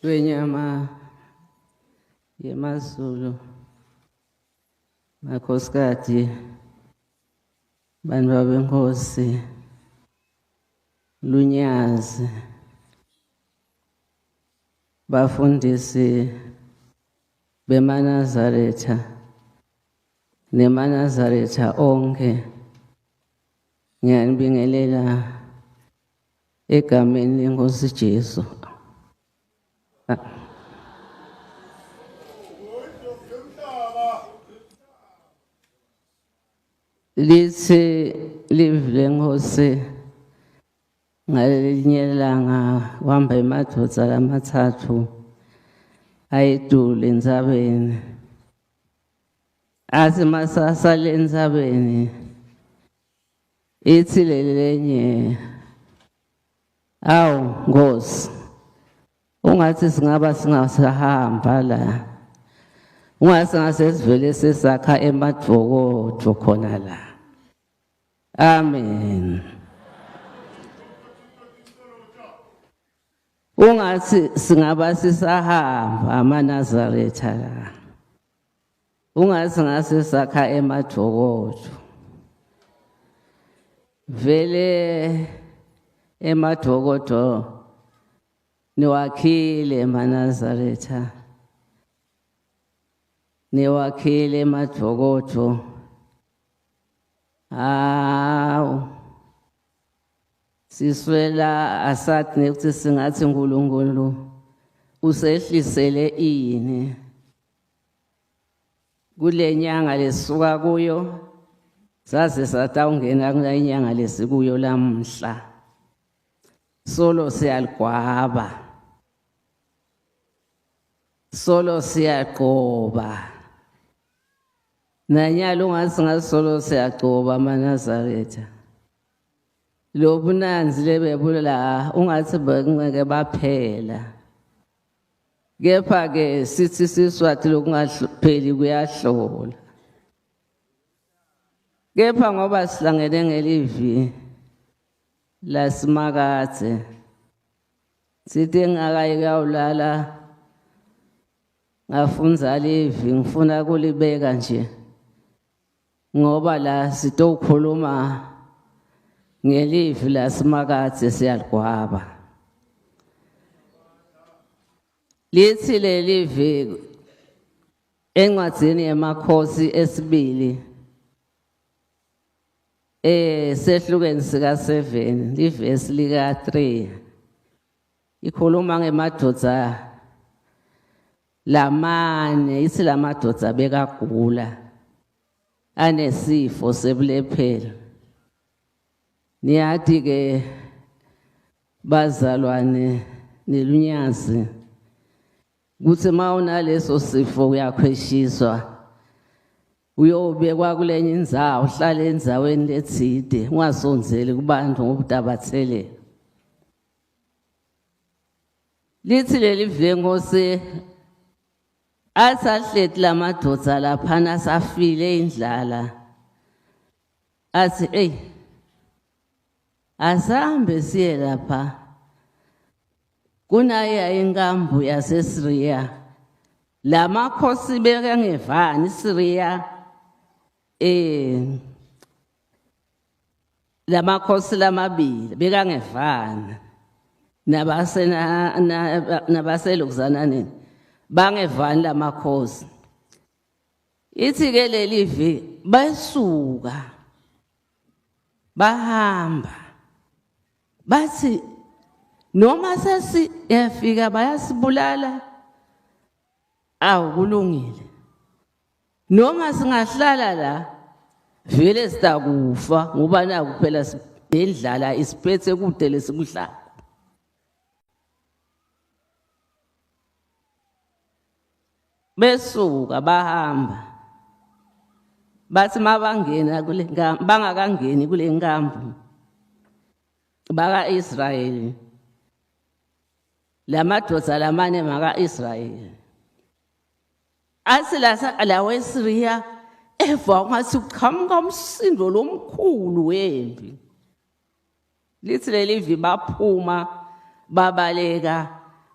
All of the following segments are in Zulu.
Lwenyama yemaZulu makhosikazi bantu babenkosi lunyazi bafundisi bemaNazaretha neManazaretha onke ngiyanibingelela egameni leNkosi Jesu. Lithi live lenkosi ngalinye ilanga wahamba emadoda lamathathu ayedula entsabeni. Athi masasala entsabeni ithi lelenye, awu Nkosi, ungathi singaba singasahamba la, ungathi ngasesivele sesakha emadvokodo khona la. Amen. Ungathi singaba sisahamba amaNazaretha la, ungathi ngasesakha emadvokodo. Vele emadvokodo niwakhile eManazaretha, niwakhile emadvokodo. Hawu, siswela asathi nekuthi singathi uNkulunkulu usehlisele ini kule nyanga lesisuka kuyo, saze satawungena kule nyanga lesikuyo lamhla. Solo siyaligwaba, solo siyaqoba. Nanyalo ungathi ngasolo siyaqoba amaNazaretha. Lobunanzi lebebula ungathi bengeke baphela. Kepha-ke sithi siswathi lokungapheli kuyahlola. Kepha ngoba sihlangene ngelivi lasimakathe, sithi engakayi kuyawulala ngafunza livi, ngifuna kulibeka nje ngoba la sitokhuluma ngelivi lasimakathe siyaligwaba. Lithi lelivi encwadzini yemakhosi esibili sehlukweni sika-7 livesi lika-3 ikhuluma ngemadoda lamane. Ithi lamadoda bekagula anesifo sebulephero. Niyathi-ke bazalwane nelunyazi kuthi ma unaleso sifo uyakhweshiswa uyobekwa kulenye indzawo, uhlala endzaweni letside, ungasonzeli kubantu ngobudabathele. Lithi leli venkosi athi ahleti lamadoda laphana asafile indlala, athi asahambe siye lapha kunaye inkambu yaseSiriya. Lamakhosi bekangevani iSiriya, lamakhosi lamabili bekangevani, nabaselokuzananeni bangevani lamakhosi. Ithi-ke lelivi basuka bahamba bathi noma sesiyafika bayasibulala, awu kulungile. Noma singahlala la vele sitakufa ngoba naku phela indlala isiphethe kude lesikudlala. Besuka bahamba bathi mabangena kule nkambu, bangakangeni kule nkambu baka-Israyeli, lamadoda lamane maka-Israyeli athi laweSiriya eva ngathi uqhamuka umsindo lomkhulu wempi. Lithi leli vi baphuma babaleka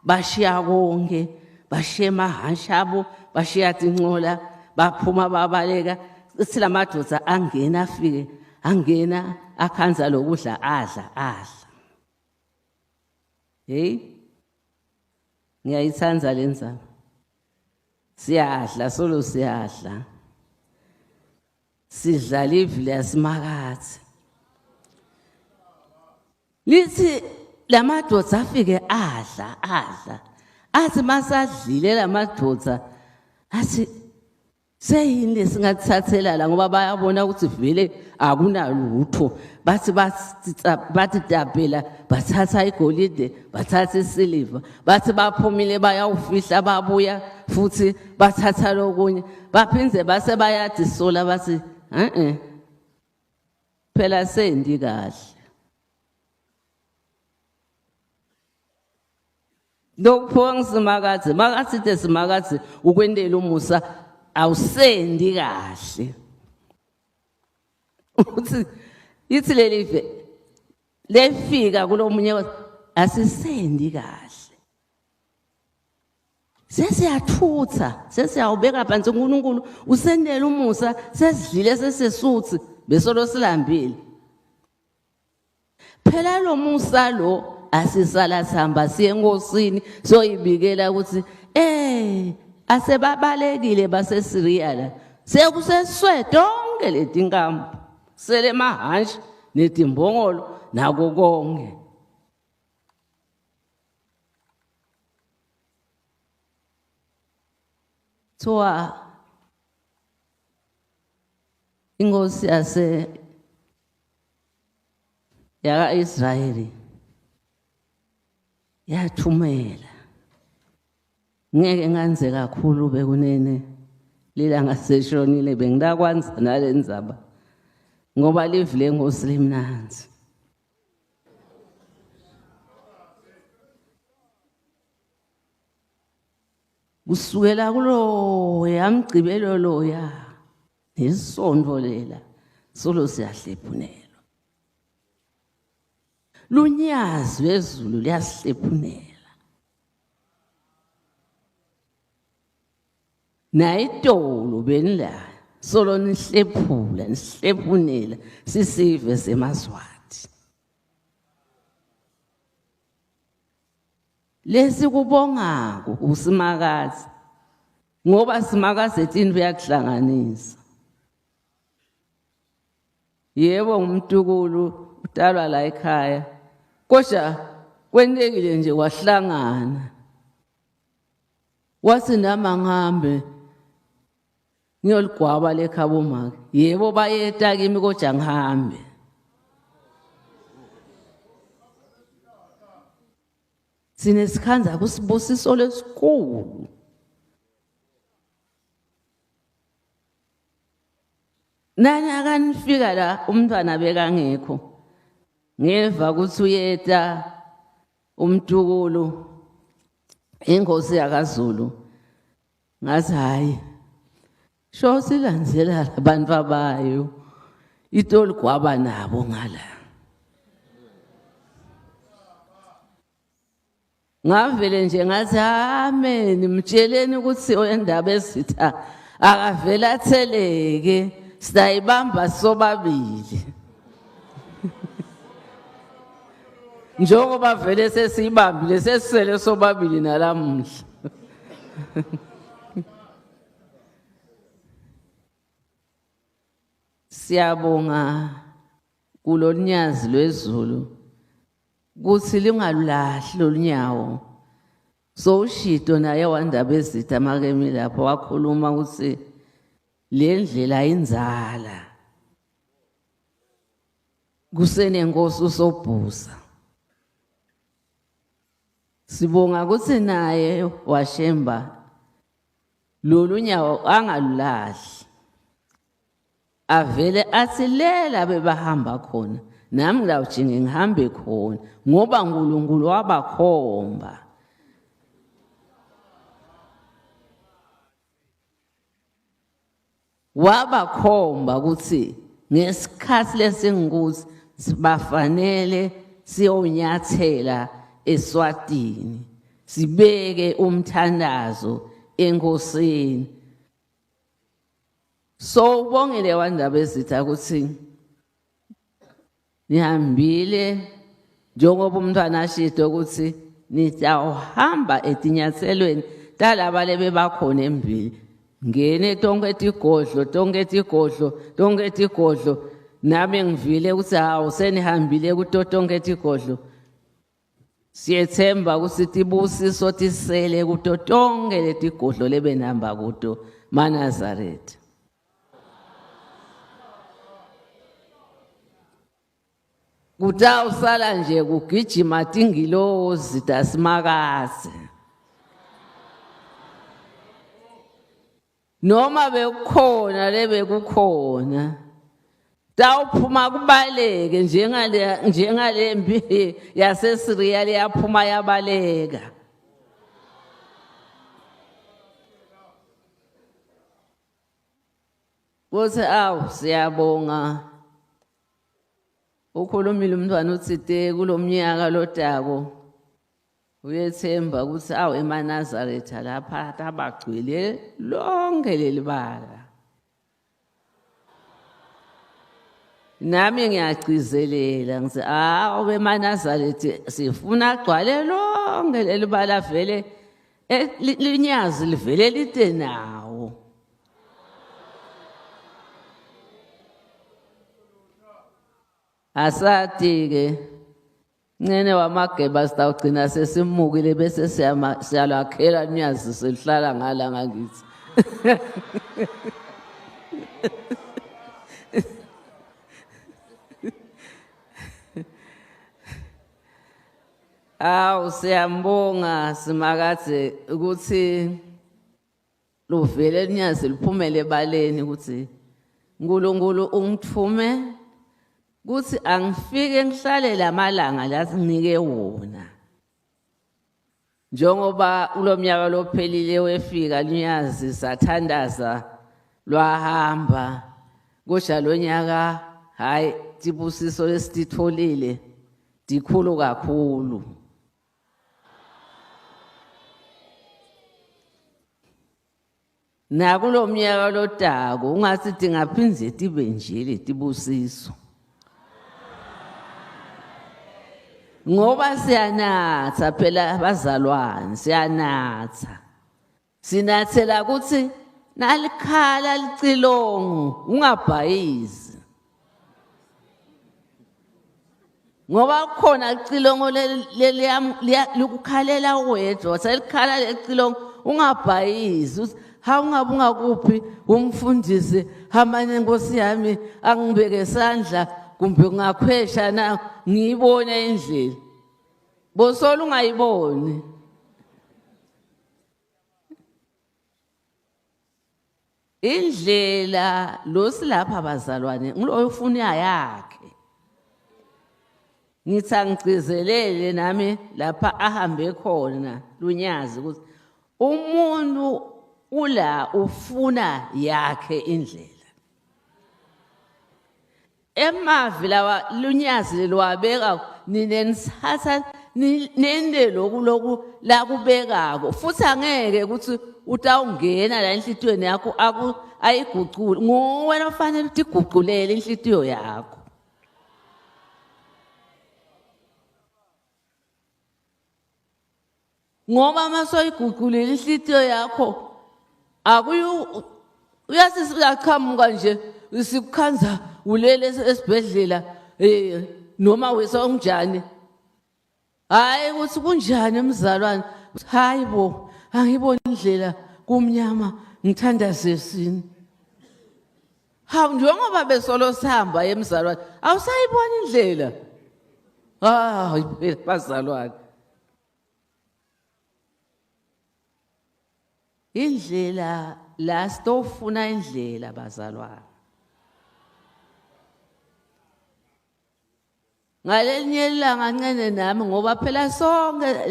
bashiya konke bashiya emahasha abo bashiya tincola baphuma babaleka. Sithi lamadoda angena afike angena akhanza lokudla adla. Hey, ngiyayithanda lenza. Siyadla solo siyadla. Sidlala ivili yasimakathi. Lithi lamadoda afike adla. Athi masadlile lamadoda athi seyini lesingathathela la ngoba bayabona ukuthi vele akunalutho. Bathi tapela bathatha igolide bathatha isiliva bathi baphumile bayawufihla babuya futhi bathatha lokunye baphindze base bayadisola bathi phela sendi kahle. Lokho ngisimakazi makathi tesimakazi ukwendela umusa awusendi kahle. Uthi ithi lelive lefika kulomunye asisendi kahle. Sesiyathutha sesiyawubeka phansi uNkulunkulu usendela umusa sesidlile sesisuthi besolo silambile. Phela lo musa lo asisala sihamba siye enkosini soyibikela ukuthi asebabalekile baseSiriya la sekuseswe tonke letinkampu sele mahasha netimbongolo nako konke. Thoa inkosi yaka Israyeli yathumela ngeke nganze kakhulu bekunene lilanga seshonile bengidakwanza nalendzaba ngoba livile inkosi limnanzi. Kusukela kulo yamgcibelo loya nesonto lela solo siyahlephunelwa. Lunyazi wezulu liyasihlephunela. Nayitolo benila solo nihlephula nisihlephunela sisive seMaswati. Lesi kubongako usimakazi ngoba simakazi etinto yakuhlanganisa. Yebo umntukulu utalwa la ekhaya kodwa kwenekile nje wahlangana. Wathi nama ngihambe ngiyoligwaba lekhabo maka. Yebo bayeta kimi kodwa ngihambe. Sinesikhanza kusibusiso lesikhulu. Nani akanifika la umntwana bekangekho. Ngeva ukuthi uyeta umntukulu inkosi yakaZulu. Ngathi hayi sho silandzela abantu abayo itoligwaba nabo ngala. Ngavele nje ngathi amen mtsheleni ukuthi oyendaba esitha akavela atheleke sayibamba sobabili. Njengoba vele sesibambile sesisele sobabili nalamhla. Siyabonga kulonyazi lwezulu kuthi lingalulahli lolunyawo. So uShito naye wandaba ezitha makemi lapho wakhuluma ukuthi le ndlela inzala. Kusenenkosi uSobhuza. Sibonga ukuthi naye washemba lolunyawo angalulahli. Avele athi lela bebahamba khona nami ngilawujinge ngihambe khona ngoba uNkulunkulu wabakhomba. wabakhomba ukuthi ngesikhathi lesingikuthi sibafanele siyonyathela eSwatini sibeke umthandazo enkosini. So ubongile wandaba ezitha ukuthi nihambile njengoba umntwana ashito ukuthi nitawuhamba etinyathelweni talaba lebe bakhona embili ngene tonke tigodlo nami ngivile ukuthi hawu senihambile kuto tonke tigodlo siyethemba ukuthi tibusiso tisele kuto tonke letigodlo lebe nihamba kuto maNazaretha. Kutawusala nje kugijima tingilozi tasimakazi noma bekukhona lebekukhona tawuphuma kubaleke njengale mpi yaseSiriya liyaphuma yabaleka. Kuthi awu siyabonga ukhulumile umntwana uthi kulomnyaka lotako uyethemba ukuthi awu eMaNazaretha lapha tabagcwele lonke lelibala. Nami ngiyagcizelela ngithi awu eMaNazaretha sifuna agcwale lonke lelibala vele linyazi livele lite nawo. Asati-ke ncene wamageba sitawugcina sesimukile bese siyalakhela nyazi selihlala ngala ngakithi. Awu siyambonga simakade ukuthi luvele nyazi liphumele ebaleni ukuthi uNkulunkulu ungithume kuthi angifike ngihlale lamalanga lasinike wona njengoba kulomnyaka lophelile wefika nyazi sathandaza lwahamba kusha lonyaka hayi tibusiso lesititholile dikhulu kakhulu. Nakulomnyaka lotako ungathi tingaphindze tibe nje letibusiso ngoba siyanatha phela abazalwane siyanatha sinathela ukuthi nalikhala licilongo ungabhayizi ngoba khona icilongo likukhalela wedwa selikhala lecilongo ungabhayizi ha ungabunga kuphi umfundisi hamane Nkosi yami angibeke isandla kumbe ungakhwesha na ngiyibone indlela bosola ungayiboni. Indlela losilapha bazalwane ngiloyifuna yakhe ngithi angigcizelele nami lapha ahambe khona lunyazi ukuthi umuntu ula ufuna yakhe indlela. Emavi lawa lunyazi lwabeka ninensatha nende loku la kubekako futhi angeke ukuthi utawungena la enhlitiyweni yakho ayiguqule ngowena ufanele utiguqulele inhlitiyo yakho. Ngoba masoyiguqulile inhlitiyo yakho uyaqhamuka nje sikukhanza ulele esibhedlela noma wesonjani hayi ukuthi kunjani emzalwane hayibo angiboni indlela kumnyama ngithanda sesini hawu njengoba besolo sihamba emzalwane awusayibona indlela hayi bazalwane indlela la sitofuna indlela bazalwane. Ngalenye ilanga ncane nami ngoba phela sonke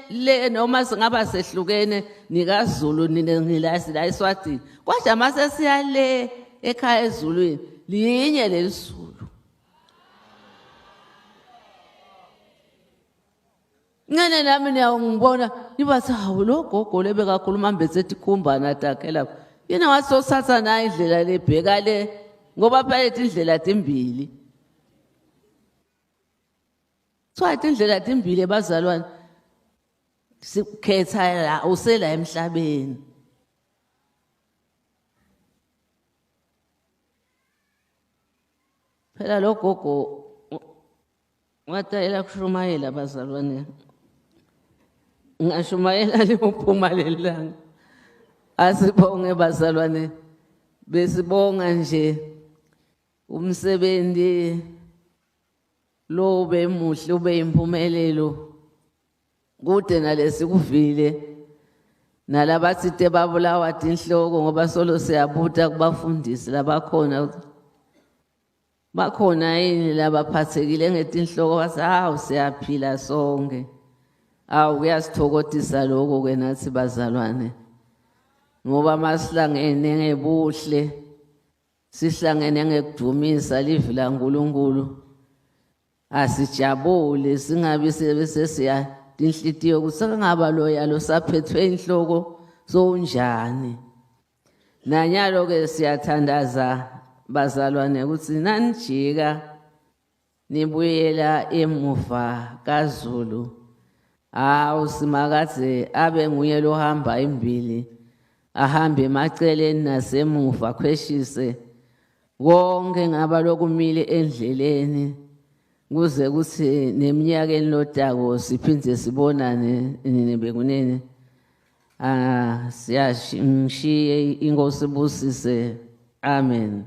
le noma singaba sehlukene nikaZulu nina ngilasi la eSwatini kodwa mase siya le ekhaya ezulwini linye lelisulu. Ngene nami ngiyangibona nibathi hawu lo gogo lebekakhuluma mbesethi khumbana atakhe lapho. Yena wasosatha nayo indlela lebheka le ngoba phela indlela timbili. Tshwathi indlela timbili bazalwane sikhetha la usela emhlabeni. Phela lo gogo watayela kushumayela bazalwane. Ngashumayela lephumalelanga. Asibonge bazalwane besibonga nje umsebenzi lo bemuhle ube impumelelo kude nalesikuvile nalabathi te babulawa inhloko ngoba solo siyabuta kubafundisi labakhona bakhona yini labaphathekile ngetinhloko bathi hawu siyaphila sonke. Awu kuyasithokozisa lokho ke nathi bazalwane ngoba masihlangene ngebuhle sihlangene ngekudumisa livi laNkulunkulu asijabule singabi sesiya inhlitiyo kusengaba loyalo saphethwe inhloko sonjani. Nanyalo ke siyathandaza bazalwane ukuthi nanijika nibuyela emuva kaZulu. Awu simakade abe nguye lohamba imbili ahambe emaceleni nasemuva khweshise konke ngaba lokumile endleleni kuze kuthi neminyakeni lotako siphindze sibonane bekunene. Siyashiye inkosi busise. Amen.